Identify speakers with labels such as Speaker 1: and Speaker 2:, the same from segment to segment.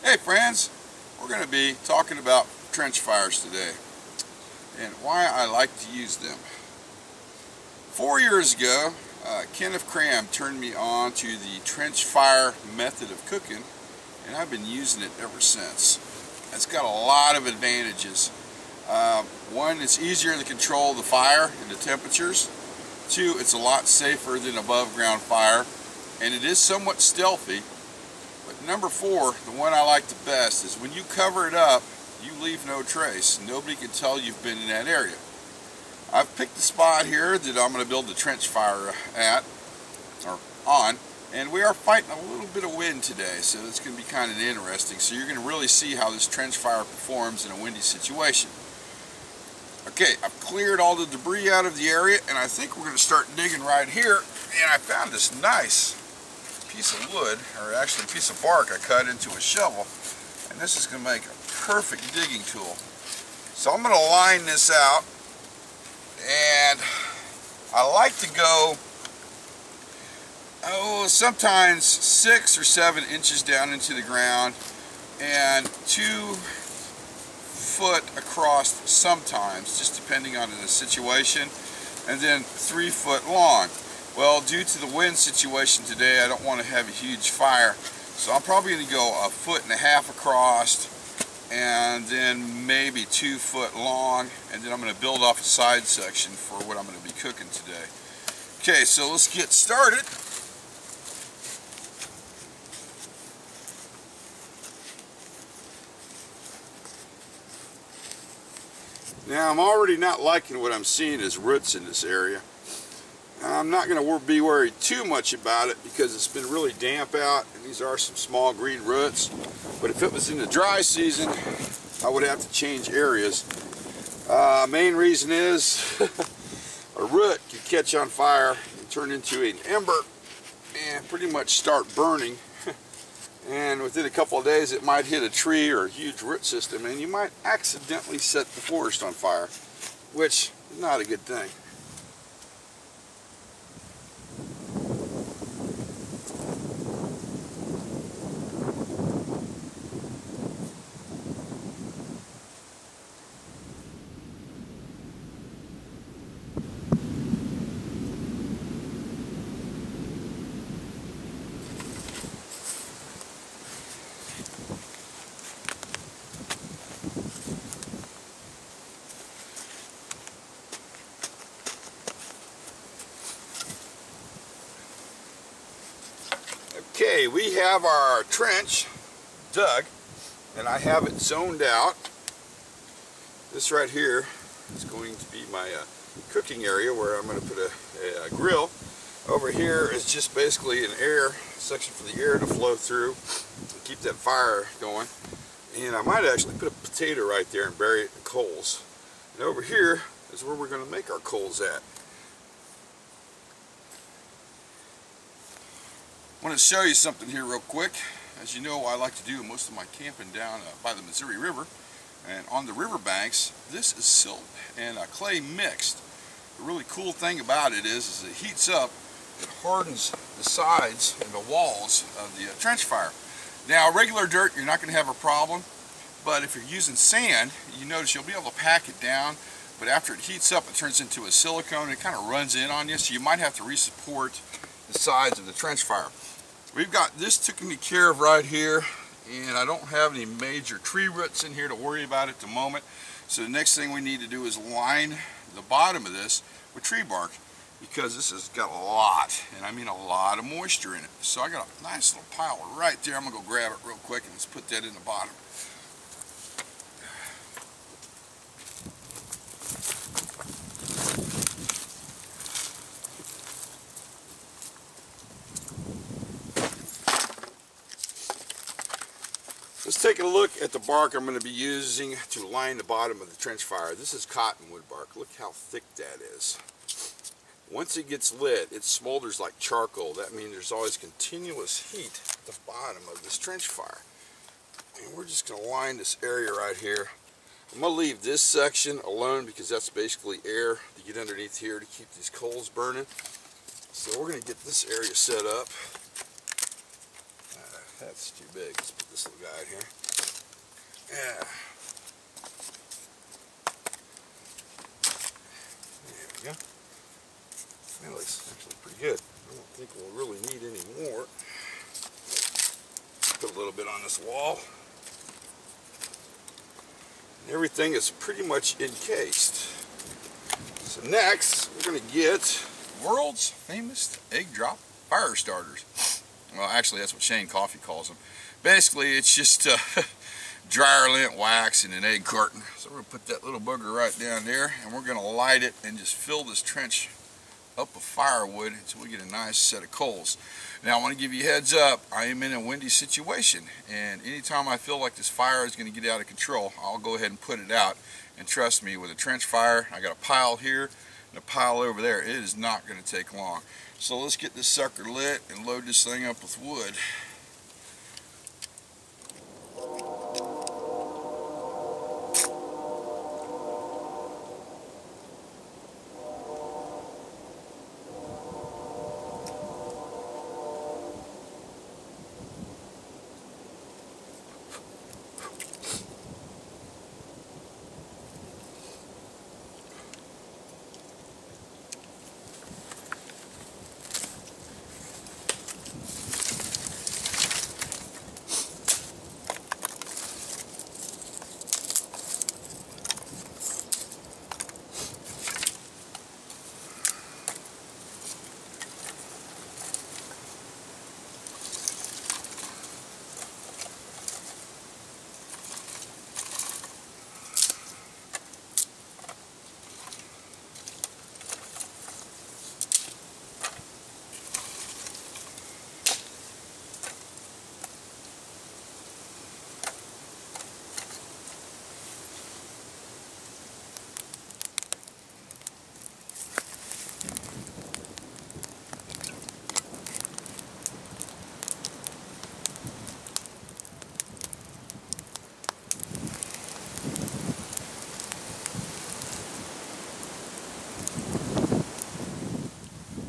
Speaker 1: Hey friends, we're going to be talking about trench fires today and why I like to use them. 4 years ago, KennethKramm turned me on to the trench fire method of cooking, and I've been using it ever since. It's got a lot of advantages. One, it's easier to control the fire and the temperatures. Two, it's a lot safer than above ground fire, and it is somewhat stealthy. But number four, the one I like the best, is when you cover it up, you leave no trace. Nobody can tell you've been in that area. I've picked the spot here that I'm going to build the trench fire on, and we are fighting a little bit of wind today, so it's going to be kind of interesting. So you're going to really see how this trench fire performs in a windy situation. Okay, I've cleared all the debris out of the area, and I think we're going to start digging right here. And I found this nice piece of wood, or actually a piece of bark I cut into a shovel, and this is going to make a perfect digging tool. So I'm going to line this out, and I like to go sometimes 6 or 7 inches down into the ground and 2 foot across sometimes, just depending on the situation, and then 3 foot long. Well, due to the wind situation today, I don't want to have a huge fire, so I'm probably going to go 1.5 feet across and then maybe 2 foot long, and then I'm going to build off a side section for what I'm going to be cooking today. Okay, so let's get started. Now, I'm already not liking what I'm seeing as roots in this area. I'm not going to be worried too much about it because it's been really damp out, and these are some small green roots. But if it was in the dry season, I would have to change areas. Main reason is a root could catch on fire and turn into an ember and pretty much start burning. And within a couple of days it might hit a tree or a huge root system, and you might accidentally set the forest on fire, which is not a good thing. Okay, we have our trench dug, and I have it zoned out. This right here is going to be my cooking area where I'm going to put a grill. Over here is just basically an air section for the air to flow through and keep that fire going. And I might actually put a potato right there and bury it in coals. And over here is where we're going to make our coals at. I want to show you something here real quick. As you know, I like to do most of my camping down by the Missouri River, and on the river banks this is silt and clay mixed. The really cool thing about it is it heats up, it hardens the sides and the walls of the trench fire. Now, regular dirt, you're not going to have a problem, but if you're using sand, you notice you'll be able to pack it down, but after it heats up it turns into a silicone and it kind of runs in on you, so you might have to re-support the sides of the trench fire. We've got this taken care of right here, and I don't have any major tree roots in here to worry about at the moment. So the next thing we need to do is line the bottom of this with tree bark, because this has got a lot, and I mean a lot of moisture in it. So I got a nice little pile right there. I'm going to go grab it real quick and let's put that in the bottom. Let's take a look at the bark I'm going to be using to line the bottom of the trench fire. This is cottonwood bark. Look how thick that is. Once it gets lit, it smolders like charcoal. That means there's always continuous heat at the bottom of this trench fire. And we're just going to line this area right here. I'm going to leave this section alone because that's basically air to get underneath here to keep these coals burning. So we're going to get this area set up. that's too big. Let's put this little guy in here. Yeah. There we go. That looks actually pretty good. I don't think we'll really need any more. Put a little bit on this wall. And everything is pretty much encased. So next, we're going to get world's famous egg drop fire starters. Well, actually, that's what Shane Coffee calls them. Basically, it's just dryer lint, wax, and an egg carton. So we're going to put that little booger right down there, and we're going to light it and just fill this trench up with firewood until we get a nice set of coals. Now, I want to give you a heads up. I am in a windy situation, and anytime I feel like this fire is going to get out of control, I'll go ahead and put it out. And trust me, with a trench fire, I got a pile here and a pile over there. It is not going to take long. So let's get this sucker lit and load this thing up with wood.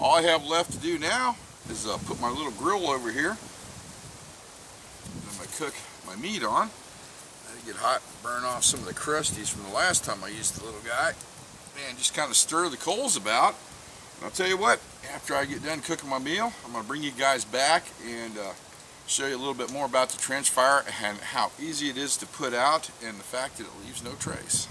Speaker 1: All I have left to do now is put my little grill over here. I'm going to cook my meat on. Let it get hot, burn off some of the crusties from the last time I used the little guy. And just kind of stir the coals about. And I'll tell you what, after I get done cooking my meal, I'm going to bring you guys back and show you a little bit more about the trench fire and how easy it is to put out and the fact that it leaves no trace.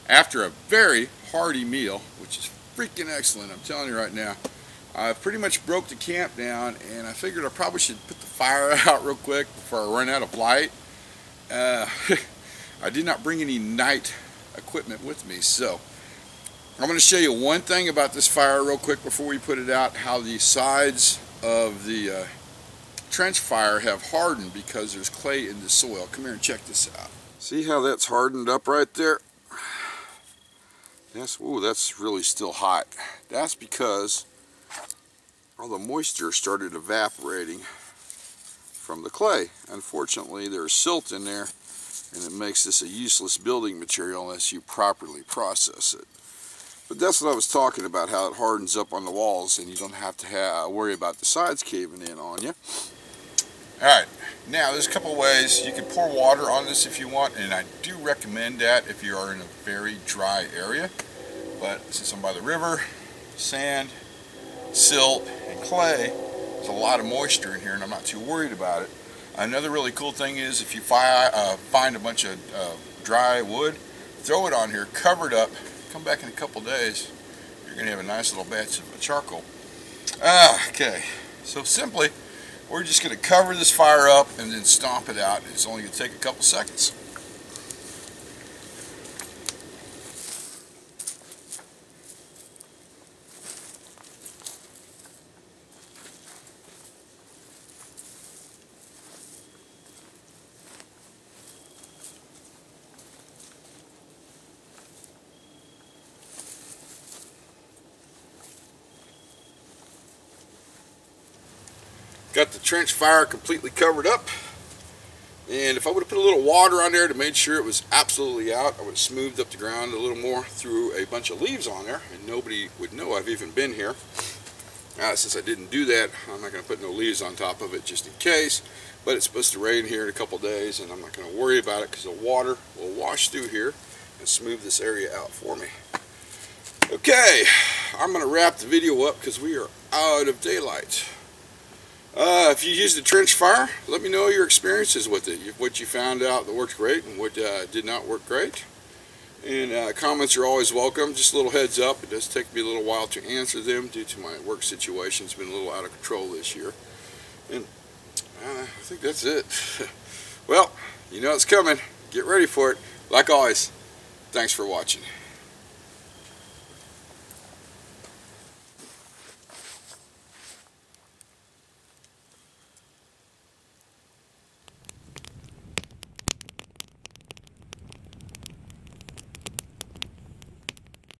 Speaker 1: After a very hearty meal, which is freaking excellent, I'm telling you right now, I pretty much broke the camp down, and I figured I probably should put the fire out real quick before I run out of light. I did not bring any night equipment with me, so I'm going to show you one thing about this fire real quick before we put it out, how the sides of the trench fire have hardened because there's clay in the soil. Come here and check this out. See how that's hardened up right there? Yes, ooh, that's really still hot. That's because all the moisture started evaporating from the clay. Unfortunately, there's silt in there, and it makes this a useless building material unless you properly process it. But that's what I was talking about, how it hardens up on the walls and you don't have to worry about the sides caving in on you. Alright, now there's a couple ways. You can pour water on this if you want, and I do recommend that if you are in a very dry area. But since I'm by the river, sand, silt, and clay, there's a lot of moisture in here and I'm not too worried about it. Another really cool thing is if you find a bunch of dry wood, throw it on here, cover it up, come back in a couple days, you're going to have a nice little batch of charcoal. Okay, so simply, we're just going to cover this fire up and then stomp it out. It's only going to take a couple seconds. Got the trench fire completely covered up, and if I would have put a little water on there to make sure it was absolutely out, I would have smoothed up the ground a little more, threw a bunch of leaves on there, and nobody would know I've even been here. Since I didn't do that, I'm not going to put no leaves on top of it just in case, but it's supposed to rain here in a couple days, and I'm not going to worry about it because the water will wash through here and smooth this area out for me. Okay, I'm going to wrap the video up because we are out of daylight. If you used the trench fire, let me know your experiences with it, what you found out that worked great and what did not work great. And comments are always welcome. Just a little heads up, it does take me a little while to answer them due to my work situation. It's been a little out of control this year. And I think that's it. Well, you know it's coming. Get ready for it. Like always, thanks for watching.